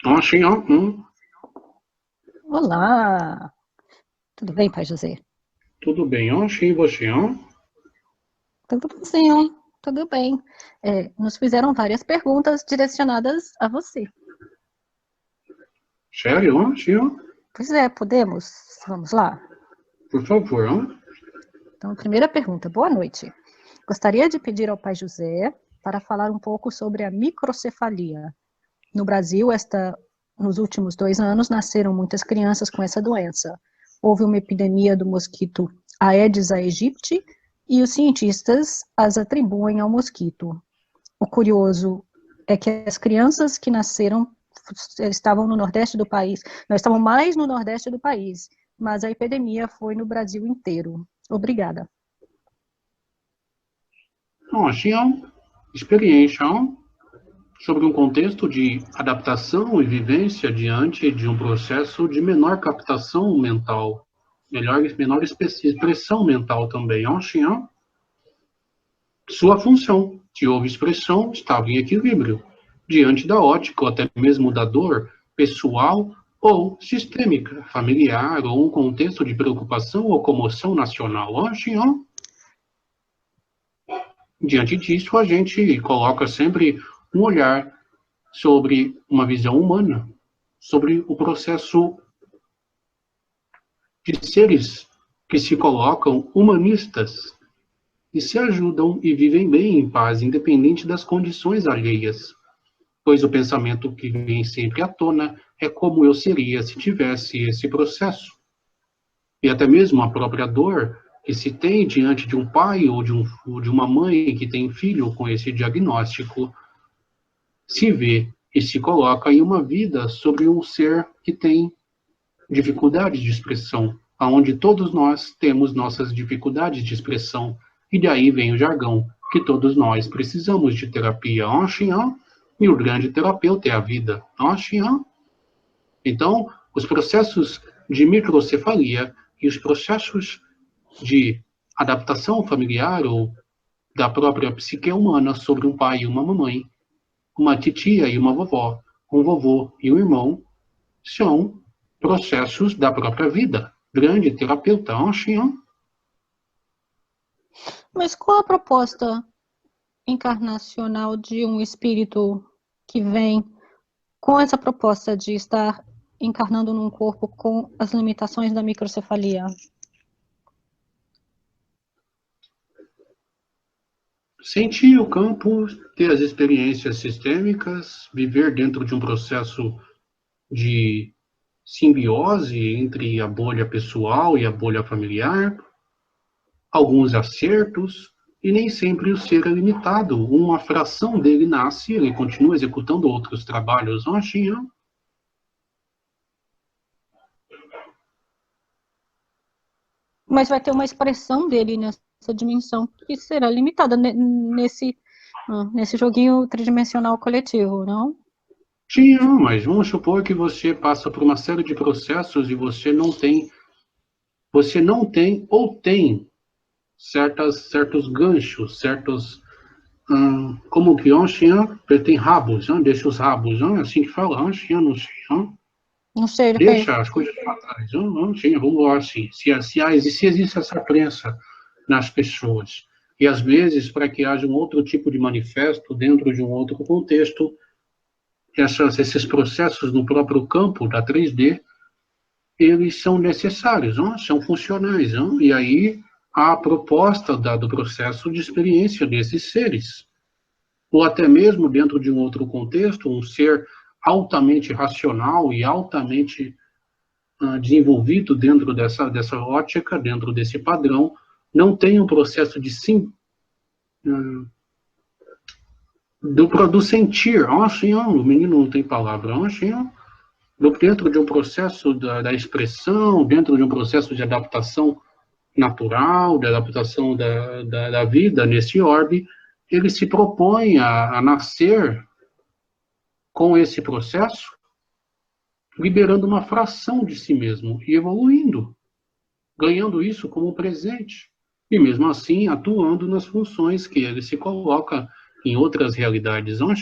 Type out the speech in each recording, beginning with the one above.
Oxi, ó, Olá, tudo bem, Pai José? tudo bem, oxi, e você, ó? Tudo bem, tudo bem. Nos fizeram várias perguntas direcionadas a você. Sério, oxi, ó? Pois é, podemos? Vamos lá? Por favor, ó? Então, primeira pergunta, boa noite. Gostaria de pedir ao Pai José para falar um pouco sobre a microcefalia. No Brasil, nos últimos 2 anos, nasceram muitas crianças com essa doença. Houve uma epidemia do mosquito Aedes aegypti e os cientistas as atribuem ao mosquito. O curioso é que as crianças que nasceram estavam no nordeste do país, não estavam mais no nordeste do país, mas a epidemia foi no Brasil inteiro. Obrigada. Oxi, ó? Experiência, ó? Sobre um contexto de adaptação e vivência diante de um processo de menor captação mental, menor expressão mental também, oxi, ó? Sua função, se houve expressão, estava em equilíbrio, diante da ótica ou até mesmo da dor pessoal ou sistêmica, familiar ou um contexto de preocupação ou comoção nacional. Hoje, ó, diante disso, a gente coloca sempre um olhar sobre uma visão humana, sobre o processo de seres que se colocam humanistas e se ajudam e vivem bem em paz, independente das condições alheias. Pois o pensamento que vem sempre à tona é como eu seria se tivesse esse processo. E até mesmo a própria dor que se tem diante de um pai ou de uma mãe que tem filho com esse diagnóstico, se vê e se coloca em uma vida sobre um ser que tem dificuldade de expressão, aonde todos nós temos nossas dificuldades de expressão, e daí vem o jargão, que todos nós precisamos de terapia, e o grande terapeuta é a vida, Então, os processos de microcefalia e os processos de adaptação familiar ou da própria psique humana sobre um pai e uma mamãe, uma titia e uma vovó, um vovô e um irmão, são processos da própria vida. Grande terapeuta, ancien. Mas qual a proposta encarnacional de um espírito que vem com essa proposta de estar encarnando num corpo com as limitações da microcefalia? Sentir o campo, ter as experiências sistêmicas, viver dentro de um processo de simbiose entre a bolha pessoal e a bolha familiar, alguns acertos, e nem sempre o ser é limitado. Uma fração dele nasce, ele continua executando outros trabalhos. Mas vai ter uma expressão dele nessa dimensão que será limitada nesse joguinho tridimensional coletivo, não? Tinha, mas vamos supor que você passa por uma série de processos e você não tem ou tem certos ganchos, como que ancien, tem rabos, deixa os rabos, assim que fala, ancien, não sei, Não sei, deixa as coisas para trás, ancien, vamos lá, assim, se existe essa crença nas pessoas, e às vezes, para que haja um outro tipo de manifesto dentro de um outro contexto, esses processos no próprio campo da 3D, eles são necessários, são funcionais, e aí a proposta do processo de experiência desses seres, ou até mesmo dentro de um outro contexto, um ser altamente racional e altamente desenvolvido dentro dessa ótica, dentro desse padrão, não tem um processo de sim, do sentir, assim, o menino não tem palavra, assim, dentro de um processo da expressão, dentro de um processo de adaptação natural, da adaptação da vida nesse orbe, ele se propõe a nascer com esse processo, liberando uma fração de si mesmo e evoluindo, ganhando isso como presente. E mesmo assim, atuando nas funções que ele se coloca em outras realidades. Não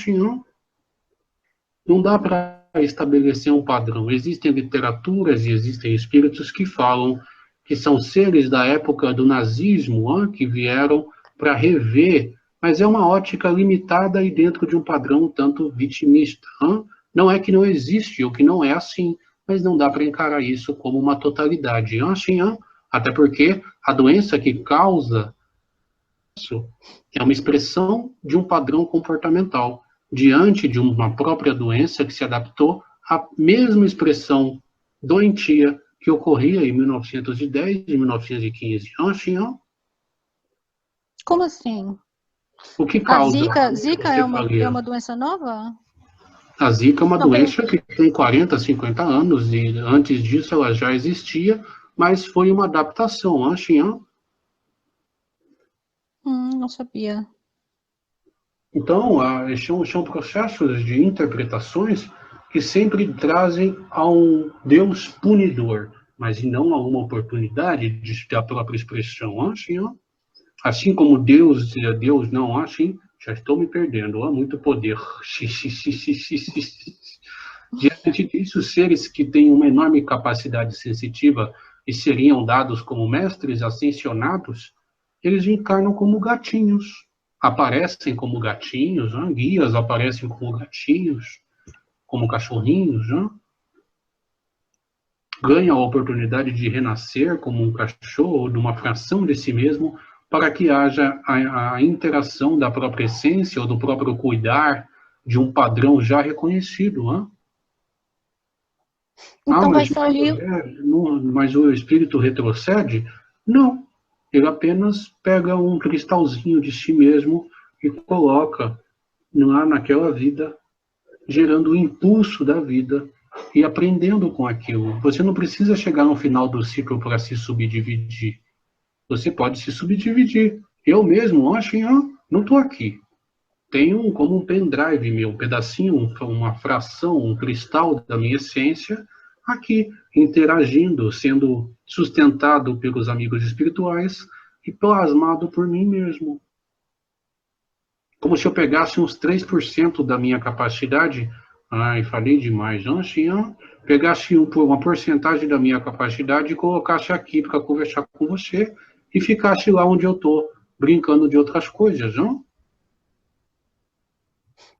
dá para estabelecer um padrão. Existem literaturas e existem espíritos que falam que são seres da época do nazismo, que vieram para rever, mas é uma ótica limitada e dentro de um padrão tanto vitimista. Não é que não existe ou que não é assim, mas não dá para encarar isso como uma totalidade. Até porque a doença que causa isso é uma expressão de um padrão comportamental, diante de uma própria doença que se adaptou à mesma expressão doentia que ocorria em 1910 e 1915. Como assim? O que A causa Zika é uma doença nova? A Zika é uma Não, doença que tem 40, 50 anos, e antes disso ela já existia, mas foi uma adaptação, não sabia. Então, são processos de interpretações que sempre trazem a um Deus punidor, mas não a uma oportunidade de ter a própria expressão. Assim como Deus é Deus, não, já estou me perdendo, há muito poder. Diante disso, seres que têm uma enorme capacidade sensitiva e seriam dados como mestres ascensionados, eles encarnam como gatinhos, aparecem como gatinhos, guias aparecem como gatinhos, como cachorrinhos, ganham a oportunidade de renascer como um cachorro, de uma fração de si mesmo, para que haja a interação da própria essência ou do próprio cuidar de um padrão já reconhecido. Então vai Mas, sair. mas o espírito retrocede? Não. Ele apenas pega um cristalzinho de si mesmo e coloca lá naquela vida, gerando o impulso da vida e aprendendo com aquilo. Você não precisa chegar no final do ciclo para se subdividir. Você pode se subdividir. Eu mesmo, não estou aqui. Tenho como um pendrive meu, um pedacinho, uma fração, um cristal da minha essência aqui, interagindo, sendo sustentado pelos amigos espirituais e plasmado por mim mesmo. Como se eu pegasse uns 3% da minha capacidade, falei demais, pegasse uma porcentagem da minha capacidade e colocasse aqui para conversar com você e ficasse lá onde eu estou, brincando de outras coisas, não?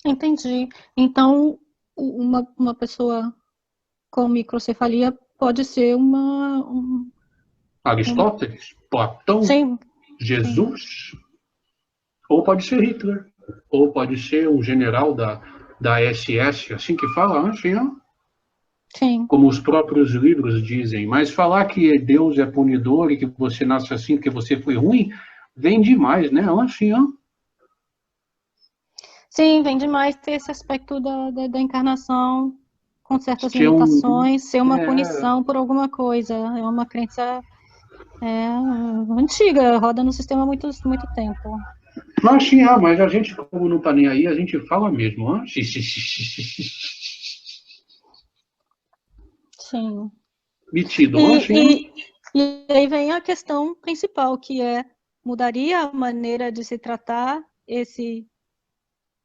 Entendi. Então, uma pessoa com microcefalia pode ser Aristóteles, Platão, sim, sim, Jesus, ou pode ser Hitler, ou pode ser um general da SS, assim que fala, sim. como os próprios livros dizem. Mas falar que Deus é punidor e que você nasce assim porque você foi ruim, vem demais, né? Sim, vem demais ter esse aspecto da encarnação com certas Ser limitações, ser uma punição por alguma coisa. É uma crença antiga, roda no sistema há muito tempo. Mas a gente, como não tá nem aí, a gente fala mesmo. Sim. Metido, E aí vem a questão principal, que é, mudaria a maneira de se tratar esse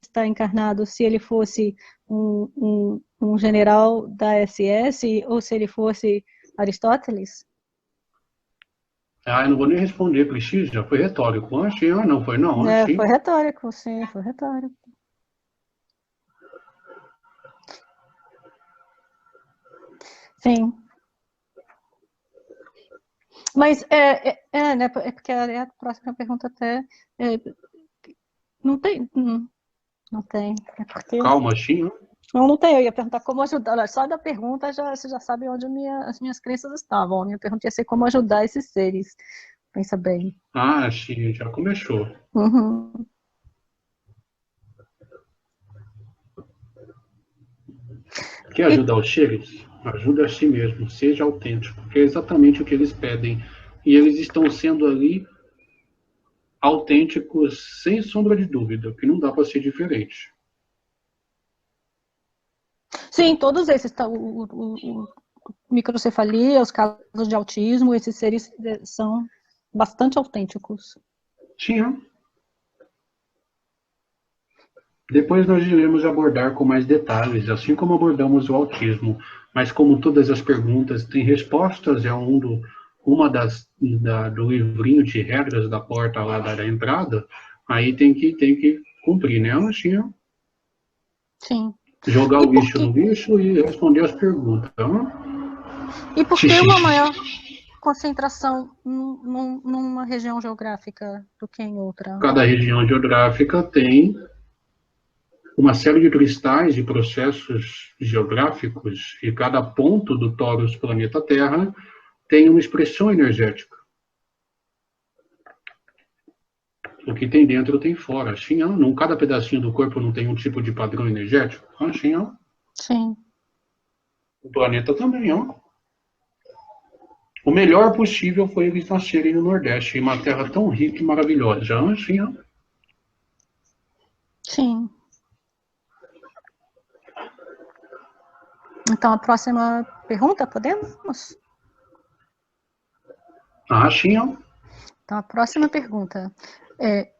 está encarnado se ele fosse um general da SS ou se ele fosse Aristóteles? Eu não vou nem responder, precisa, já foi retórico. Não foi não, Foi retórico, sim, foi retórico. Sim. Mas né, é porque a próxima pergunta até não tem, não tem. É porque Calma, não tem, eu ia perguntar como ajudar. Só da pergunta você já sabe onde as minhas crenças estavam. A minha pergunta ia ser como ajudar esses seres. Pensa bem. Já começou. Uhum. Quer ajudar os seres? Ajuda a si mesmo, seja autêntico, porque é exatamente o que eles pedem. E eles estão sendo ali autênticos, sem sombra de dúvida, que não dá para ser diferente. Sim, todos esses, microcefalia, os casos de autismo, esses seres são bastante autênticos. Tinha. Depois nós iremos abordar com mais detalhes, assim como abordamos o autismo. Mas como todas as perguntas têm respostas, uma do livrinho de regras da porta lá da entrada, aí tem que cumprir, né, Lanchinha? Sim. Jogar E o por bicho quê? no bicho e responder as perguntas. E por que uma maior concentração numa região geográfica do que em outra? Cada região geográfica tem uma série de cristais de processos geográficos e cada ponto do torus planeta Terra tem uma expressão energética. O que tem dentro tem fora. Assim, não, cada pedacinho do corpo não tem um tipo de padrão energético. Assim, Sim. o planeta também, ó. O melhor possível foi eles nascerem no Nordeste, em uma terra tão rica e maravilhosa. Assim, ó. Sim. Então, a próxima pergunta, podemos? Assim, ó. Então, a próxima pergunta é: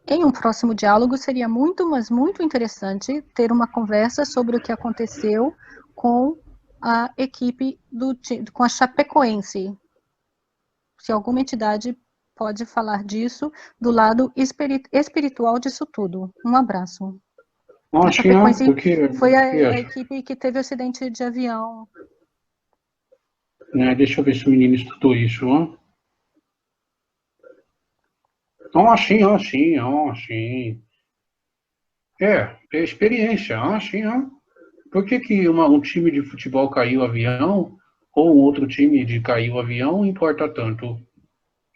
em um próximo diálogo, seria muito, mas muito interessante ter uma conversa sobre o que aconteceu com a equipe com a Chapecoense. Se alguma entidade pode falar disso do lado espiritual disso tudo. Um abraço. A Assim, ó. Chapecoense foi O que a acha? equipe que teve o acidente de avião. Né, deixa eu ver se o menino estudou isso, ó. Ó, assim, ó, assim, ó, assim. É experiência, ó, assim, ó. Por que que um time de futebol caiu o avião, ou um outro time de caiu o avião, importa tanto?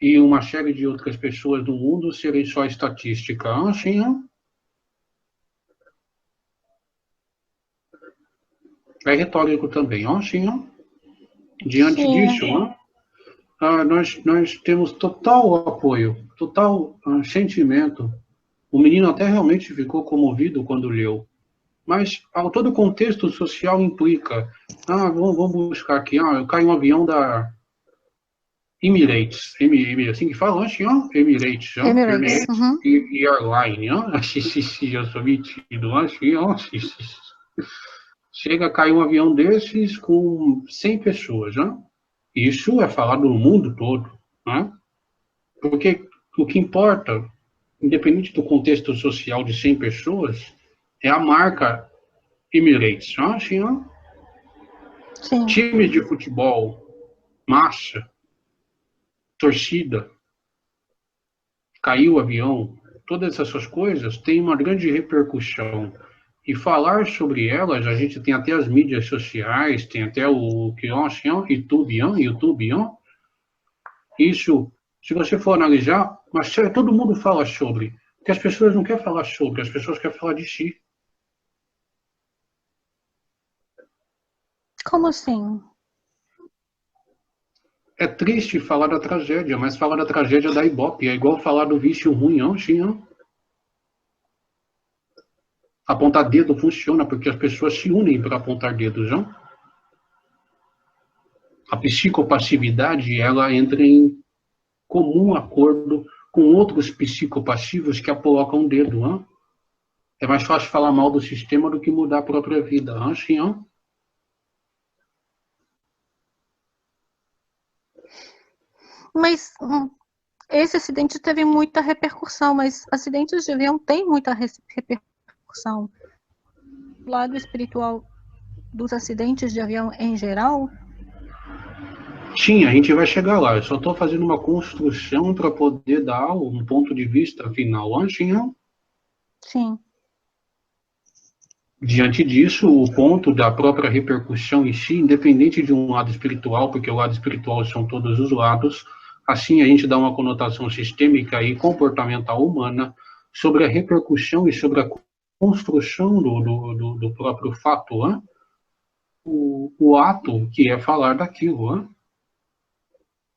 E uma série de outras pessoas do mundo serem só estatística? Ah, sim, é retórico também. Ah, sim, diante Sim, disso, nós temos total apoio, total sentimento. O menino até realmente ficou comovido quando leu. Mas todo o contexto social implica. Vamos buscar aqui. Caiu um avião da Emirates, assim que fala, acho, Emirates, Emirates. Emirates Uhum. e Airline, eu sou metido, acho, chega a cair um avião desses com 100 pessoas, né? Isso é falado no mundo todo, né? Porque o que importa, independente do contexto social de 100 pessoas, é a marca Emirates, acho, Sim. time de futebol, massa, torcida, caiu o avião, todas essas coisas têm uma grande repercussão. E falar sobre elas, a gente tem até as mídias sociais, tem até o que YouTube, isso, se você for analisar, mas todo mundo fala sobre, porque as pessoas não querem falar sobre, as pessoas querem falar de si. Como assim? É triste falar da tragédia, mas falar da tragédia da Ibope é igual falar do vício ruim, Apontar dedo funciona porque as pessoas se unem para apontar dedos, não? A psicopassividade, ela entra em comum acordo com outros psicopassivos que colocam o dedo, não? É mais fácil falar mal do sistema do que mudar a própria vida, não? Sim, não? Mas esse acidente teve muita repercussão, mas acidentes de avião têm muita repercussão. O lado espiritual dos acidentes de avião em geral? Sim, a gente vai chegar lá. Eu só estou fazendo uma construção para poder dar um ponto de vista final. Sim, não? Sim. Diante disso, o ponto da própria repercussão em si, independente de um lado espiritual, porque o lado espiritual são todos os lados, assim a gente dá uma conotação sistêmica e comportamental humana sobre a repercussão e sobre a construção do próprio fato, o ato que é falar daquilo.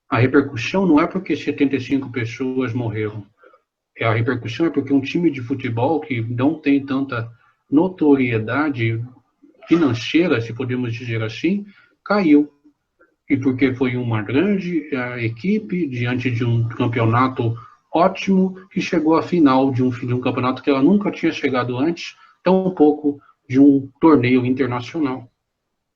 A repercussão não é porque 75 pessoas morreram. A repercussão é porque um time de futebol que não tem tanta notoriedade financeira, se podemos dizer assim, caiu. E porque foi uma grande equipe diante de um campeonato ótimo que chegou à final de um campeonato que ela nunca tinha chegado antes, tampouco de um torneio internacional.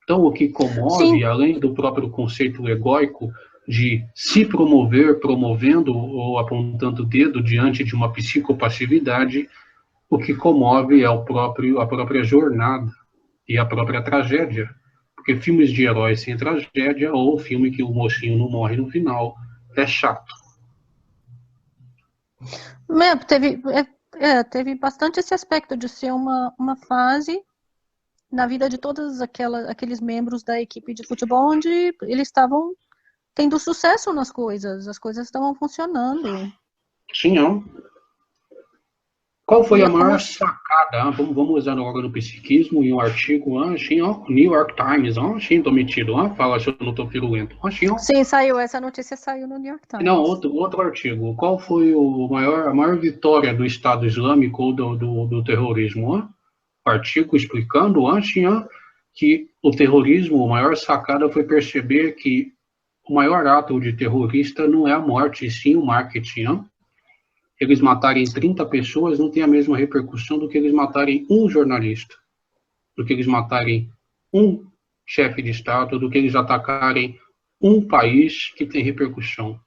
Então, o que comove, Sim, além do próprio conceito egóico de se promover, promovendo ou apontando o dedo diante de uma psicopassividade, o que comove é a própria jornada e a própria tragédia. Porque filmes de heróis sem tragédia, ou filme que o mocinho não morre no final, é chato. teve, teve bastante esse aspecto de ser uma fase na vida de todos aqueles membros da equipe de futebol onde eles estavam tendo sucesso nas coisas, as coisas estavam funcionando. Sim, ó. Qual foi E a é como maior sacada? Vamos usar agora no psiquismo em um artigo, sim, ó, New York Times, sim, tô metido, fala se eu não tô pirulento, sim, ó. sim, saiu, essa notícia saiu no New York Não, Times. outro artigo. Qual foi a maior vitória do Estado Islâmico ou do terrorismo? O artigo explicando, sim, que o terrorismo, a maior sacada foi perceber que o maior ato de terrorista não é a morte, e sim o marketing. Eles matarem 30 pessoas não tem a mesma repercussão do que eles matarem um jornalista, do que eles matarem um chefe de Estado, do que eles atacarem um país que tem repercussão.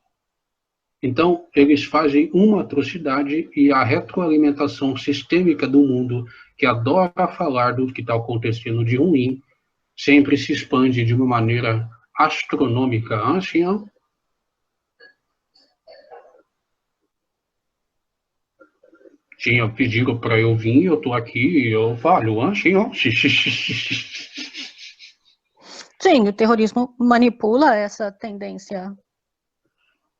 Então, eles fazem uma atrocidade e a retroalimentação sistêmica do mundo, que adora falar do que está acontecendo de ruim, sempre se expande de uma maneira astronômica. Assim, ó. Tinha pedido para eu vir, eu estou aqui e eu falo, assim, ó. Sim, o terrorismo manipula essa tendência.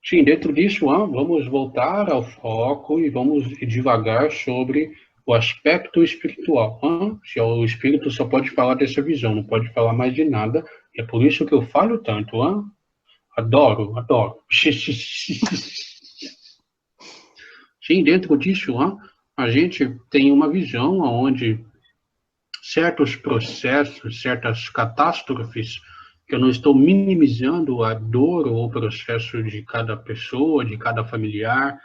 Sim, dentro disso, vamos voltar ao foco e vamos devagar sobre o aspecto espiritual. O espírito só pode falar dessa visão, não pode falar mais de nada. É por isso que eu falo tanto. Adoro, adoro. Sim, dentro disso, a gente tem uma visão onde certos processos, certas catástrofes, que eu não estou minimizando a dor ou o processo de cada pessoa, de cada familiar,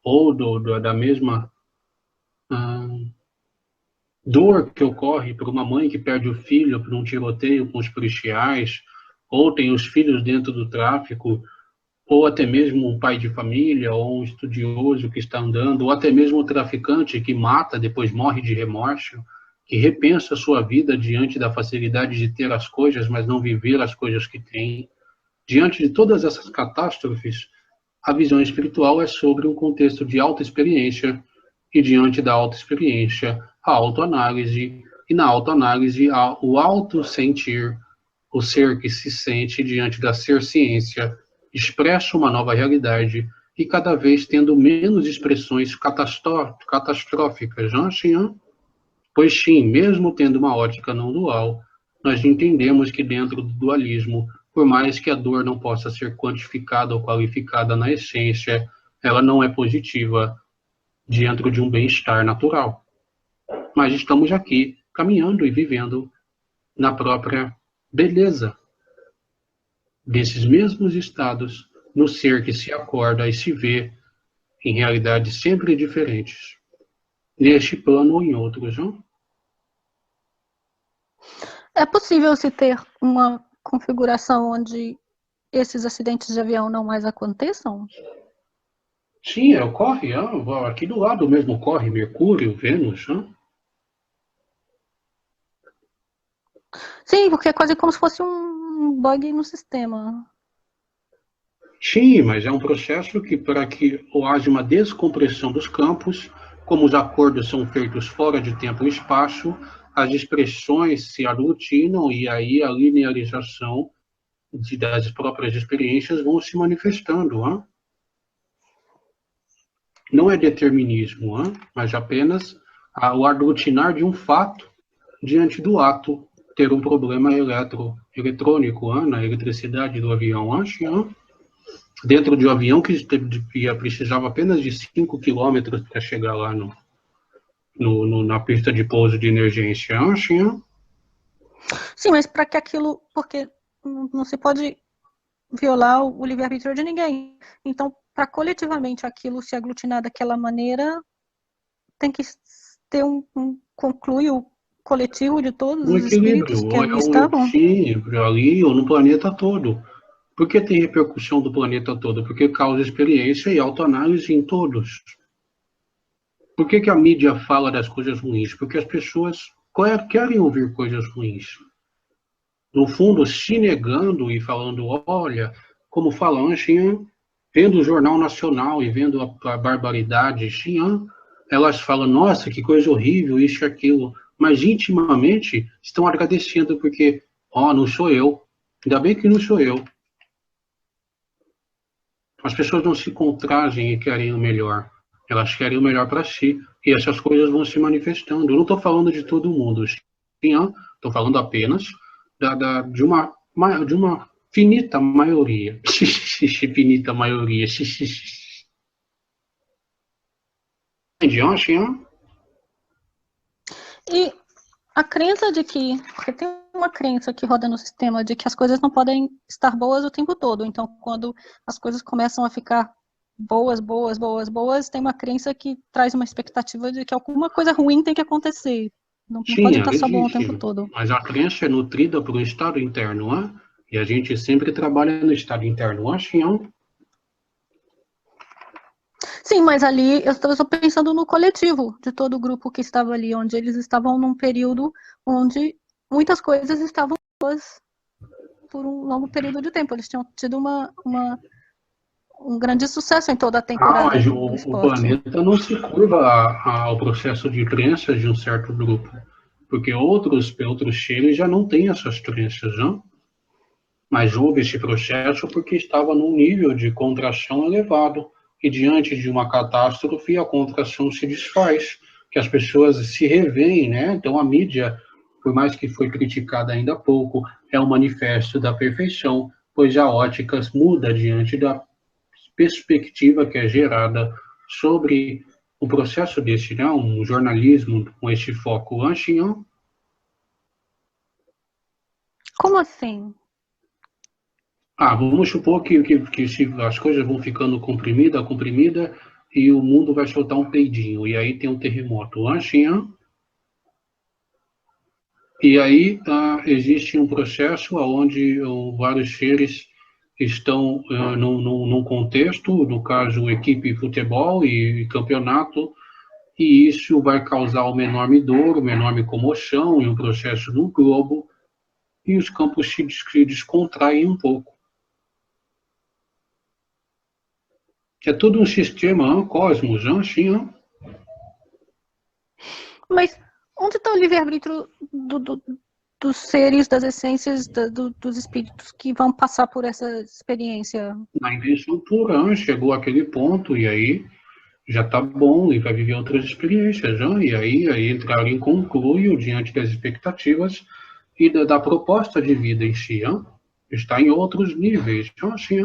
ou da mesma dor que ocorre por uma mãe que perde o filho por um tiroteio com os policiais, ou tem os filhos dentro do tráfico, ou até mesmo um pai de família, ou um estudioso que está andando, ou até mesmo o traficante que mata, depois morre de remorso, que repensa a sua vida diante da facilidade de ter as coisas, mas não viver as coisas que tem. Diante de todas essas catástrofes, a visão espiritual é sobre um contexto de autoexperiência, e diante da autoexperiência, a autoanálise, e na autoanálise, o auto-sentir, o ser que se sente diante da ser-ciência, expressa uma nova realidade e cada vez tendo menos expressões catastróficas, Pois sim, mesmo tendo uma ótica não dual, nós entendemos que dentro do dualismo, por mais que a dor não possa ser quantificada ou qualificada na essência, ela não é positiva dentro de um bem-estar natural. Mas estamos aqui, caminhando e vivendo na própria beleza desses mesmos estados, no ser que se acorda e se vê em realidades sempre diferentes, neste plano ou em outros, não? É possível se ter uma configuração onde esses acidentes de avião não mais aconteçam? Sim, ocorre, aqui do lado mesmo ocorre Mercúrio, Vênus, Sim, porque é quase como se fosse um bug no sistema. Sim, mas é um processo que, para que haja uma descompressão dos campos, como os acordos são feitos fora de tempo e espaço, as expressões se aglutinam e aí a linearização das próprias experiências vão se manifestando. Não é determinismo, mas apenas o aglutinar de um fato diante do ato ter um problema eletrônico na eletricidade do avião. Dentro de um avião que precisava apenas de 5 quilômetros para chegar lá na pista de pouso de emergência. Sim, mas para que aquilo. Porque não se pode violar o livre-arbítrio de ninguém. Então, para coletivamente aquilo se aglutinar daquela maneira, tem que ter conclui o coletivo de todos Um os espíritos equilíbrio, que ou é ali um estavam? sim, ali ou no planeta todo. Por que tem repercussão do planeta todo? Porque causa experiência e autoanálise em todos. Por que a mídia fala das coisas ruins? Porque as pessoas querem ouvir coisas ruins. No fundo, se negando e falando, olha, como fala Xi'an, vendo o Jornal Nacional e vendo a barbaridade Xi'an, elas falam, nossa, que coisa horrível, isso e aquilo. Mas intimamente estão agradecendo porque, não sou eu. Ainda bem que não sou eu. As pessoas não se contragem e querem o melhor. Elas querem o melhor para si. E essas coisas vão se manifestando. Eu não estou falando de todo mundo. Estou falando apenas de uma finita maioria. Finita maioria. Xian? E a crença de que, porque tem uma crença que roda no sistema de que as coisas não podem estar boas o tempo todo. Então, quando as coisas começam a ficar boas, tem uma crença que traz uma expectativa de que alguma coisa ruim tem que acontecer. Não Sim, pode ela estar só bom o existe. tempo todo. Mas a crença é nutrida por um estado interno, hein? E a gente sempre trabalha no estado interno, Xian? Sim, mas ali eu estou pensando no coletivo de todo o grupo que estava ali, onde eles estavam num período onde muitas coisas estavam boas por um longo período de tempo. Eles tinham tido um grande sucesso em toda a temporada Mas do o esporte. planeta não se curva ao processo de crenças de um certo grupo, porque outros seres já não têm essas crenças, não? Mas houve esse processo porque estava num nível de contração elevado, e diante de uma catástrofe a contração se desfaz, que as pessoas se revêem, né? Então a mídia, por mais que foi criticada ainda há pouco, é um manifesto da perfeição, pois a ótica muda diante da perspectiva que é gerada sobre o processo desse, né? Um jornalismo com esse foco Anchinhan. Como assim? Vamos supor que se as coisas vão ficando comprimida, e o mundo vai soltar um peidinho, e aí tem um terremoto Anchinhan, e aí existe um processo onde vários seres estão num contexto, no caso equipe futebol e campeonato, e isso vai causar uma enorme dor, uma enorme comoção e um processo no globo, e os campos se descontraem um pouco. É todo um sistema, um cosmos, assim. Mas onde está o livre-arbítrio dos seres, das essências, dos espíritos que vão passar por essa experiência? Na intenção pura, chegou àquele ponto, e aí já está bom, e vai viver outras experiências, e aí entrar em concluio diante das expectativas e da proposta de vida em si, está em outros níveis, assim.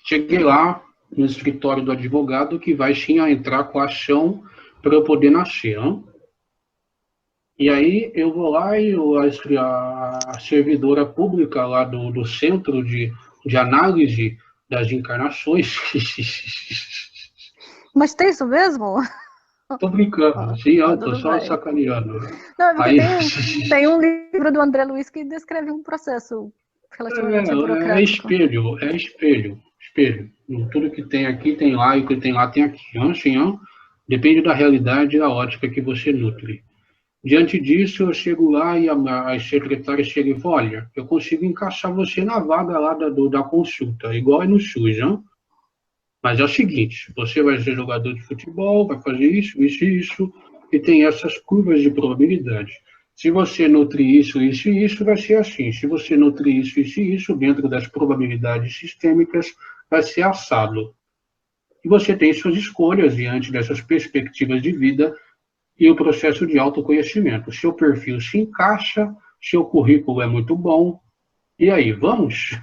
Cheguei lá no escritório do advogado que vai sim entrar com a ação para eu poder nascer. E aí eu vou lá e a servidora pública lá do Centro de Análise das Encarnações. Mas tem isso mesmo? Tô brincando, sim, eu tô Tudo só bem. sacaneando. Não, é porque Aí, tem um livro do André Luiz que descreve um processo relativamente burocrático. espelho. Tudo que tem aqui tem lá, e o que tem lá tem aqui. Assim, depende da realidade e da ótica que você nutre. Diante disso, eu chego lá e as secretárias chegam e falam, olha, eu consigo encaixar você na vaga lá da consulta, igual é no SUS, não? Mas é o seguinte, você vai ser jogador de futebol, vai fazer isso, e tem essas curvas de probabilidade. Se você nutrir isso, vai ser assim. Se você nutrir isso, dentro das probabilidades sistêmicas, vai ser assado. E você tem suas escolhas diante dessas perspectivas de vida e o processo de autoconhecimento. Seu perfil se encaixa, seu currículo é muito bom, e aí, vamos?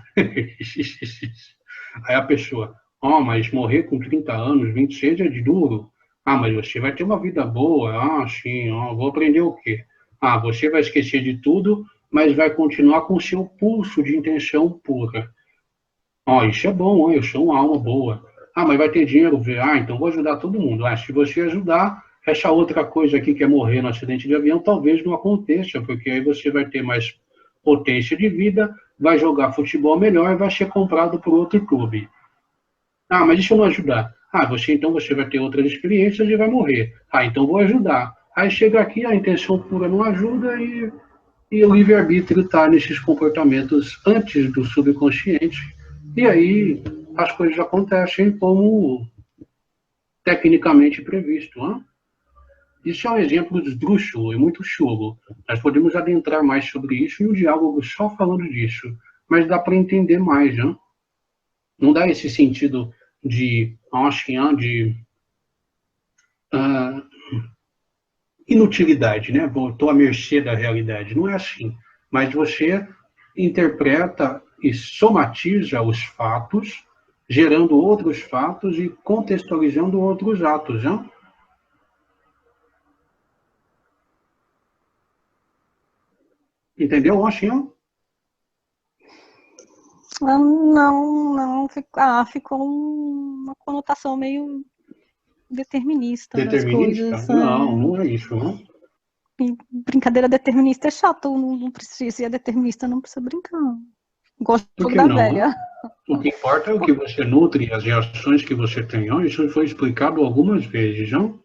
Aí a pessoa, mas morrer com 30 anos, 26 é de duro. Mas você vai ter uma vida boa. Sim, vou aprender o quê? Ah, você vai esquecer de tudo, mas vai continuar com o seu pulso de intenção pura. Ó, isso é bom, ó, eu sou uma alma boa. Ah, mas vai ter dinheiro? Ah, então vou ajudar todo mundo. Ah, se você ajudar, essa outra coisa aqui que é morrer no acidente de avião, talvez não aconteça, porque aí você vai ter mais potência de vida, vai jogar futebol melhor e vai ser comprado por outro clube. Ah, mas deixa eu não ajudar. Ah, você vai ter outras experiências e vai morrer. Ah, então vou ajudar. Aí chega aqui, a intenção pura não ajuda e o livre-arbítrio está nesses comportamentos antes do subconsciente. E aí as coisas acontecem como tecnicamente previsto. Hein? Isso é um exemplo esdrúxulo e muito chulo. Nós podemos adentrar mais sobre isso em um diálogo só falando disso. Mas dá para entender mais. Hein? Não dá esse sentido de, acho que, de uh, inutilidade, né? Estou à mercê da realidade. Não é assim. Mas você interpreta e somatiza os fatos, gerando outros fatos e contextualizando outros atos. Né? Entendeu, Washington? Não, ficou uma conotação meio determinista das Determinista? coisas. Não, não é isso, não. Brincadeira determinista é chato, não precisa, se é determinista não precisa brincar. Gosto do Por jogo que da não? velha. Né? O que importa é o que você nutre e as reações que você tem. Isso foi explicado algumas vezes, não?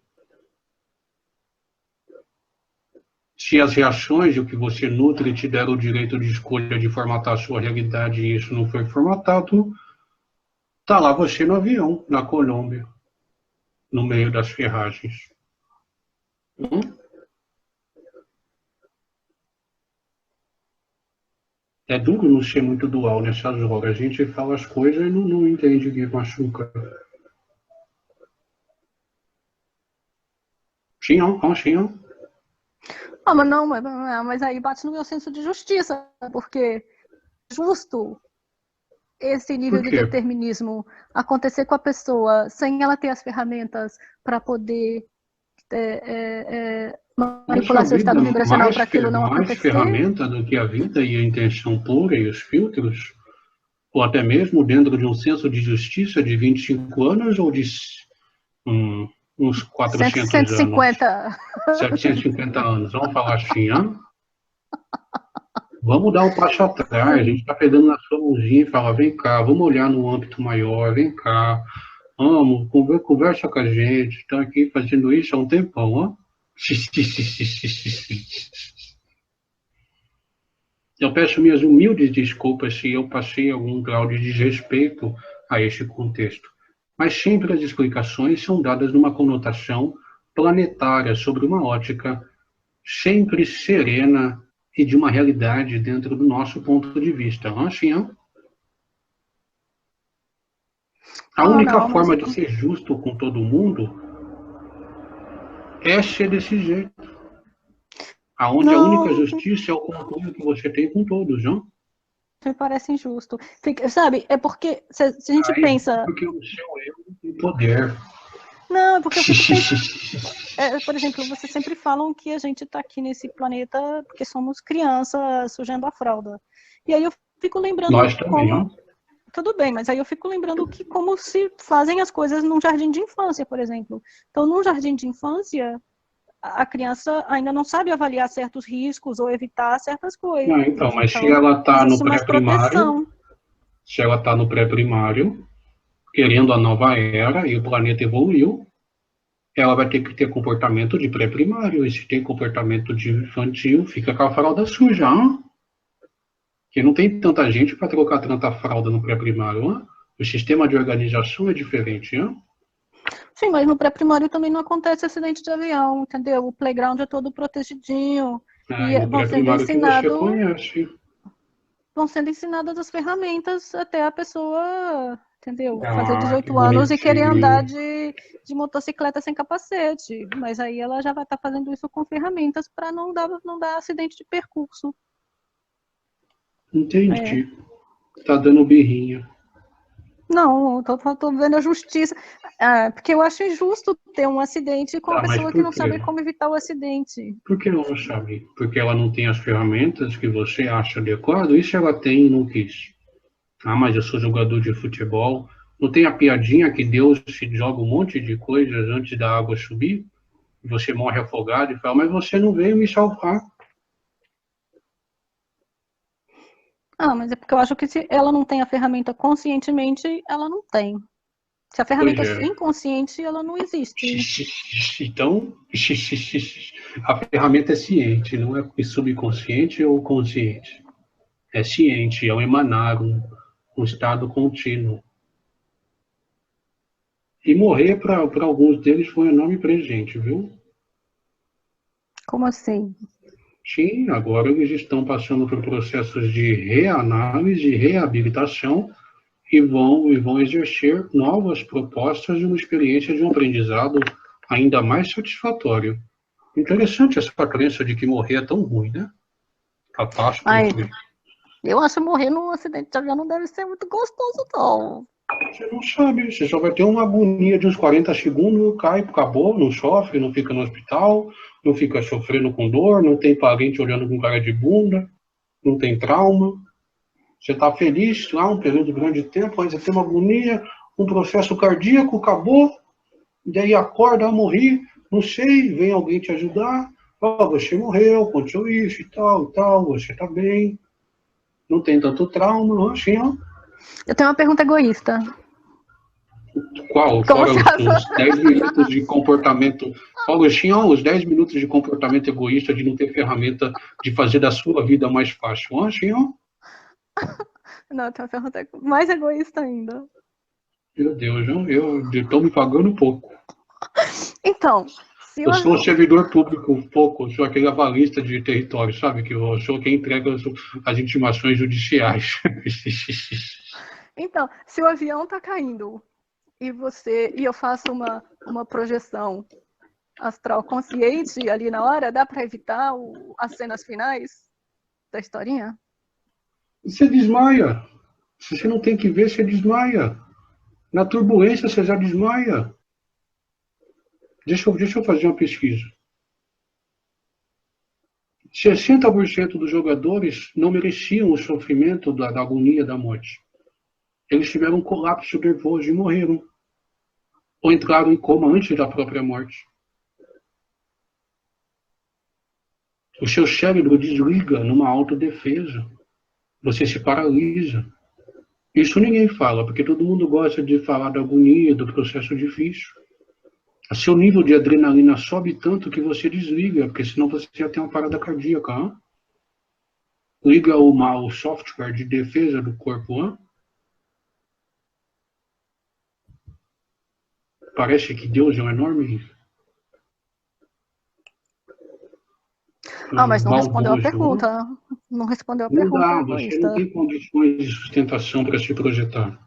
Se as reações e o que você nutre te deram o direito de escolha de formatar a sua realidade e isso não foi formatado, tá lá você no avião, na Colômbia, no meio das ferragens. É duro não ser muito dual nessas horas. A gente fala as coisas e não entende que machuca. Sim, não, sim, não. Mas aí bate no meu senso de justiça, porque justo esse nível Por de quê? determinismo acontecer com a pessoa sem ela ter as ferramentas para poder Poxa manipular seu vida, estado vibracional para aquilo não mais acontecer. ferramenta do que a vida e a intenção pura e os filtros? Ou até mesmo dentro de um senso de justiça de 25 anos ou de um, uns 400 anos? 150. 750 anos, vamos falar assim, hein? Vamos dar um passo atrás, a gente está pegando na sua mãozinha e fala, vem cá, vamos olhar no âmbito maior, vem cá, vamos, conversa com a gente, estão aqui fazendo isso há um tempão, ó. Eu peço minhas humildes desculpas se eu passei algum grau de desrespeito a este contexto, mas sempre as explicações são dadas numa conotação planetária, sobre uma ótica sempre serena e de uma realidade dentro do nosso ponto de vista. Assim, a única Não, mas forma de ser justo com todo mundo é ser desse jeito. Aonde a única não justiça é o controle que você tem com todos, não? me parece injusto. Sabe, é porque se a gente Aí, pensa. porque o seu eu tem poder. Não, é porque eu fico pensando. Por exemplo, vocês sempre falam que a gente está aqui nesse planeta porque somos crianças sujando a fralda. E aí eu fico lembrando Nós também, como. não? Tudo bem, mas aí eu fico lembrando que como se fazem as coisas num jardim de infância, por exemplo. Então, num jardim de infância, a criança ainda não sabe avaliar certos riscos ou evitar certas Não, então, coisas. mas se Então, ela está no existe mais pré-primário, proteção. se ela está no pré-primário, querendo a nova era e o planeta evoluiu, ela vai ter que ter comportamento de pré-primário. E se tem comportamento de infantil, fica com a fralda suja. Hein? Que não tem tanta gente para trocar tanta fralda no pré-primário. Hein? O sistema de organização é diferente. Hein? Sim, mas no pré-primário também não acontece acidente de avião, entendeu? O playground é todo protegidinho e No pré-primário que você conhece. vão sendo ensinadas as ferramentas até a pessoa, entendeu? Fazer Ah, que 18 anos e querer andar bonitinho. de motocicleta sem capacete. Mas aí ela já vai estar fazendo isso com ferramentas para não dar acidente de percurso. É. Entendi. Tá dando birrinha. Não, eu tô vendo a justiça. Ah, porque eu acho injusto ter um acidente com a Tá, mas pessoa que por não quê? sabe como evitar o acidente. Por que ela não sabe? Porque ela não tem as ferramentas que você acha adequado? Isso ela tem e não quis. Ah, mas eu sou jogador de futebol. Não tem a piadinha que Deus te joga um monte de coisas antes da água subir? E você morre afogado e fala, mas você não veio me salvar. Ah, mas é porque eu acho que se ela não tem a ferramenta conscientemente, ela não tem. Se a Pois ferramenta é. é inconsciente, ela não existe. Então, a ferramenta é ciente, não é subconsciente ou consciente. É ciente, é um emanar, um estado contínuo. E morrer para alguns deles foi um enorme presente, viu? Como assim? Sim, agora eles estão passando por processos de reanálise, reabilitação e vão exercer novas propostas de uma experiência de um aprendizado ainda mais satisfatório. Interessante essa crença de que morrer é tão ruim, né? Ai, Catástrofe. eu acho que morrer num acidente de avião não deve ser muito gostoso, não. Você não sabe, você só vai ter uma agonia de uns 40 segundos, cai, acabou, não sofre, não fica no hospital, não fica sofrendo com dor, não tem parente olhando com cara de bunda, não tem trauma. Você está feliz lá um período grande de tempo, mas você tem uma agonia, um processo cardíaco, acabou, e daí acorda, morri, não sei, vem alguém te ajudar, oh, você morreu, aconteceu isso e tal, você está bem, não tem tanto trauma, não, assim, ó. Eu tenho uma pergunta egoísta. Qual? Como Fora se os 10 minutos de comportamento. Paulo, tinha os 10 minutos de comportamento egoísta de não ter ferramenta de fazer da sua vida mais fácil. Ah, tinha? Não, eu tenho uma pergunta mais egoísta ainda. Meu Deus, eu estou me pagando pouco. Então, se o Eu sou um avião... servidor público pouco, sou aquele avalista de território, sabe? Que eu sou quem entrega as intimações judiciais. Então, se o avião tá caindo e eu faço uma projeção astral consciente ali na hora, dá para evitar as cenas finais da historinha? Você desmaia. Se você não tem que ver, você desmaia. Na turbulência, você já desmaia. Deixa eu fazer uma pesquisa. 60% dos jogadores não mereciam o sofrimento da agonia da morte. Eles tiveram um colapso nervoso e morreram. Ou entraram em coma antes da própria morte. O seu cérebro desliga numa autodefesa. Você se paralisa. Isso ninguém fala, porque todo mundo gosta de falar da agonia, do processo difícil. O seu nível de adrenalina sobe tanto que você desliga, porque senão você já tem uma parada cardíaca. Hein? Liga o software de defesa do corpo. Hein? Parece que Deus é um enorme Ah, mas não respondeu a maldoso. Hein? pergunta. Não respondeu a Não pergunta dá, você não egoísta. tem condições de sustentação para se projetar.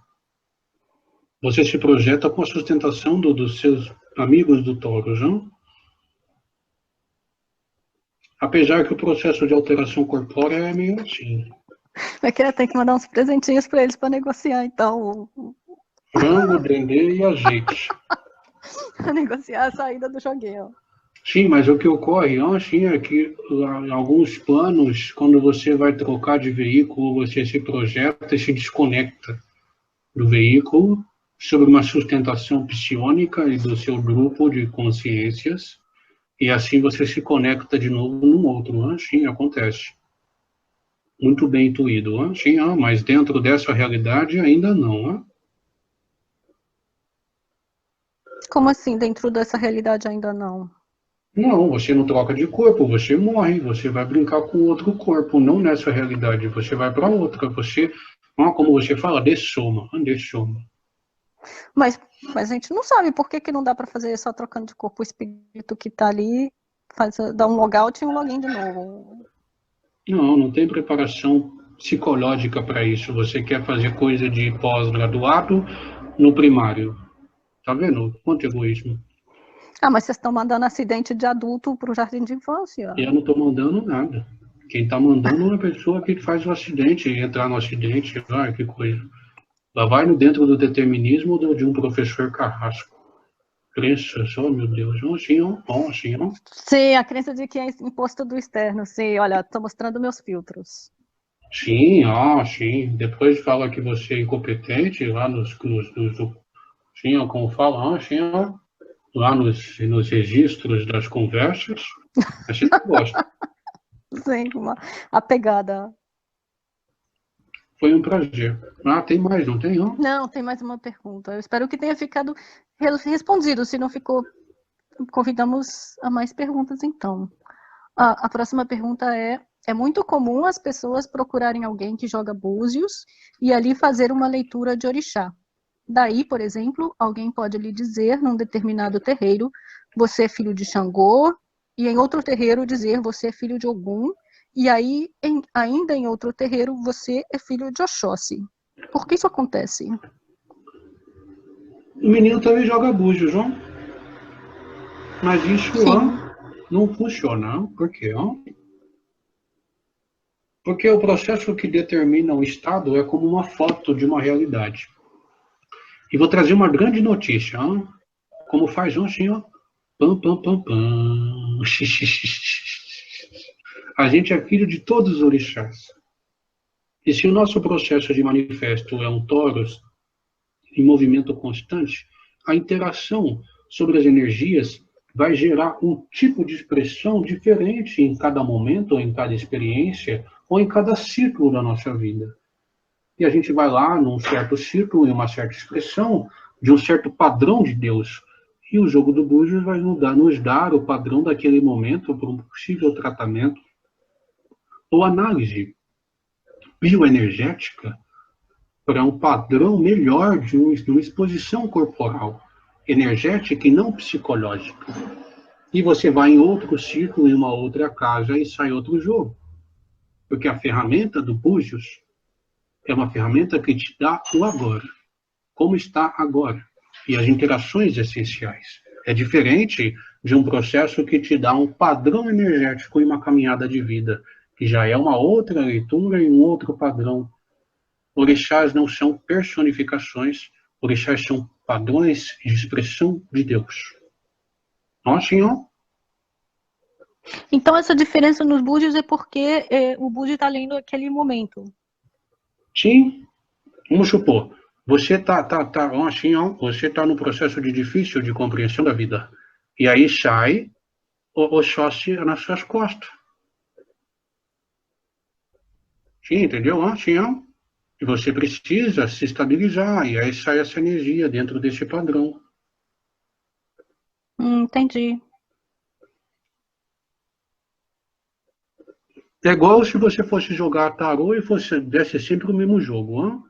Você se projeta com a sustentação dos seus amigos do Taurus. Hein? Apesar que o processo de alteração corpórea é meio assim. É que tem que mandar uns presentinhos para eles para negociar, então, Frango, dendê e azeite. para negociar a saída do joguinho. Sim, mas o que ocorre, sim, é que em alguns planos, quando você vai trocar de veículo, você se projeta e se desconecta do veículo sobre uma sustentação psiônica e do seu grupo de consciências, e assim você se conecta de novo num outro. Sim, acontece. Muito bem intuído. Sim, mas dentro dessa realidade ainda não. Como assim, dentro dessa realidade ainda não? Não, você não troca de corpo, você morre, você vai brincar com outro corpo, não nessa realidade, você vai para outra, você, como você fala, dessoma, dessoma. Mas a gente não sabe por que não dá para fazer só trocando de corpo. O espírito que está ali dá um logout e um login de novo. Não tem preparação psicológica para isso, você quer fazer coisa de pós-graduado no primário, tá vendo? Quanto egoísmo. Ah, mas vocês estão mandando acidente de adulto para o jardim de infância. Eu não estou mandando nada. Quem está mandando é a pessoa que faz o acidente, entrar no acidente, que coisa. Lá vai no dentro do determinismo de um professor carrasco. Crenças, oh meu Deus, ó. Sim, a crença de que é imposto do externo. Sim, olha, estou mostrando meus filtros. Sim. Depois fala que você é incompetente lá sim, como fala, lá nos registros das conversas. A gente gosta. Sim, a pegada. Foi um prazer. Tem mais, não tem, não? Não, tem mais uma pergunta. Eu espero que tenha ficado respondido. Se não ficou, convidamos a mais perguntas, então. A próxima pergunta é muito comum as pessoas procurarem alguém que joga búzios e ali fazer uma leitura de orixá. Daí, por exemplo, alguém pode lhe dizer, num determinado terreiro, você é filho de Xangô, e em outro terreiro dizer, você é filho de Ogum, e aí, ainda em outro terreiro, você é filho de Oxóssi. Por que isso acontece? O menino também joga búzios, João. Mas isso Sim. não funciona. Por quê? Porque o processo que determina o estado é como uma foto de uma realidade. E vou trazer uma grande notícia. Como faz assim, ó. Pam, pam, pam, pam. A gente é filho de todos os orixás. E se o nosso processo de manifesto é um toros em movimento constante, a interação sobre as energias vai gerar um tipo de expressão diferente em cada momento, ou em cada experiência, ou em cada ciclo da nossa vida. E a gente vai lá num certo ciclo, em uma certa expressão, de um certo padrão de Deus. E o jogo do Búzios vai nos dar o padrão daquele momento para um possível tratamento ou análise bioenergética para um padrão melhor de uma exposição corporal, energética e não psicológica. E você vai em outro ciclo, em uma outra casa, e sai outro jogo. Porque a ferramenta do Búzios é uma ferramenta que te dá o agora, como está agora, e as interações essenciais. É diferente de um processo que te dá um padrão energético e uma caminhada de vida, que já é uma outra leitura e um outro padrão. Orixás não são personificações, orixás são padrões de expressão de Deus. Ó, senhor? Então, essa diferença nos búzios é porque o búzio está lendo aquele momento. Sim. Vamos supor, você assim, você tá no processo de difícil de compreensão da vida. E aí sai o Oxóssi nas suas costas. Sim, entendeu? Assim, E você precisa se estabilizar, e aí sai essa energia dentro desse padrão. Entendi. É igual se você fosse jogar tarô e desse sempre o mesmo jogo.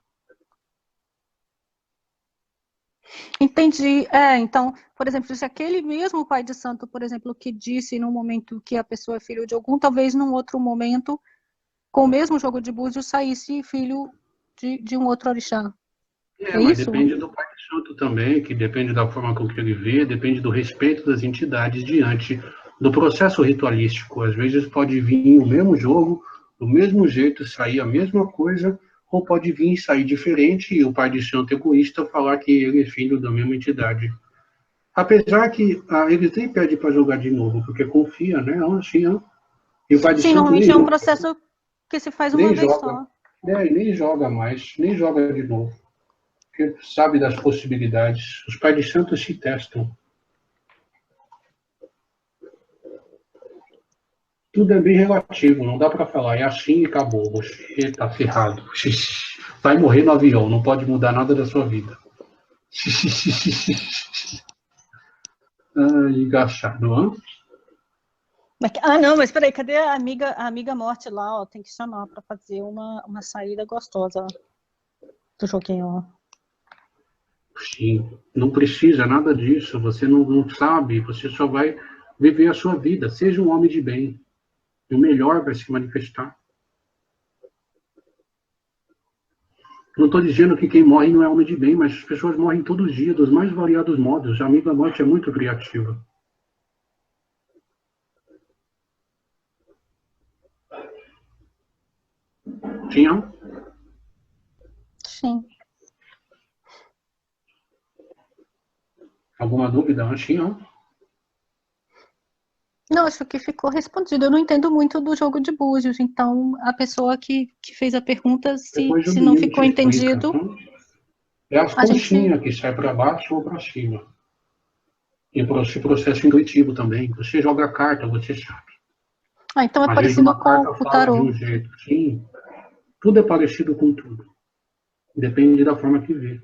Entendi. Então, por exemplo, se aquele mesmo pai de santo, por exemplo, que disse no momento que a pessoa é filho de algum, talvez num outro momento, com o mesmo jogo de búzios, saísse filho de um outro orixá. É Mas isso? depende do Pai Santo também, que depende da forma com que ele vê, depende do respeito das entidades diante do processo ritualístico. Às vezes pode vir o mesmo jogo, do mesmo jeito, sair a mesma coisa, ou pode vir e sair diferente e o Pai de Santo egoísta falar que ele é filho da mesma entidade. Apesar que ele nem pede para jogar de novo, porque confia, né? E o Pai de Sim, Santo normalmente é um processo que se faz uma nem vez joga, só. nem joga mais, nem joga de novo que sabe das possibilidades. Os pais de santos se testam. Tudo é bem relativo, não dá para falar, é assim e acabou. Você está ferrado. Vai morrer no avião, não pode mudar nada da sua vida. Engraçado, hein? Não, mas peraí, cadê a amiga morte lá? Ó, tem que chamar para fazer uma saída gostosa do joguinho. Sim, não precisa nada disso, você não sabe, você só vai viver a sua vida. Seja um homem de bem, e o melhor vai se manifestar. Não estou dizendo que quem morre não é homem de bem, mas as pessoas morrem todos os dias, dos mais variados modos. A amiga morte é muito criativa. Tinha? Sim. Alguma dúvida, Anchinho? Não, acho que ficou respondido. Eu não entendo muito do jogo de búzios, então a pessoa que fez a pergunta, Depois o se não menino te ficou explica. entendido, É as a gente. conchinhas que saem para baixo ou para cima. E esse processo intuitivo também. Você joga a carta, você sabe. Ah, então é Às vezes parecido uma com carta o fala de um tarô. jeito. Sim, tudo é parecido com tudo. Depende da forma que vê.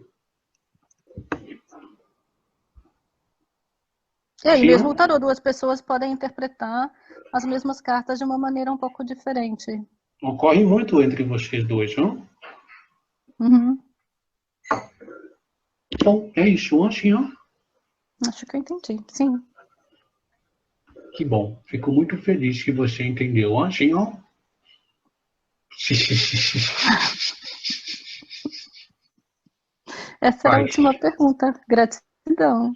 É, e mesmo o Sim, tarô, duas pessoas podem interpretar as mesmas cartas de uma maneira um pouco diferente. ocorre muito entre vocês dois, não? Uhum. Então, é isso, Anchinho. Acho que eu entendi, sim. Que bom. Fico muito feliz que você entendeu, Anchinho. Essa era a Faz. última pergunta. Gratidão.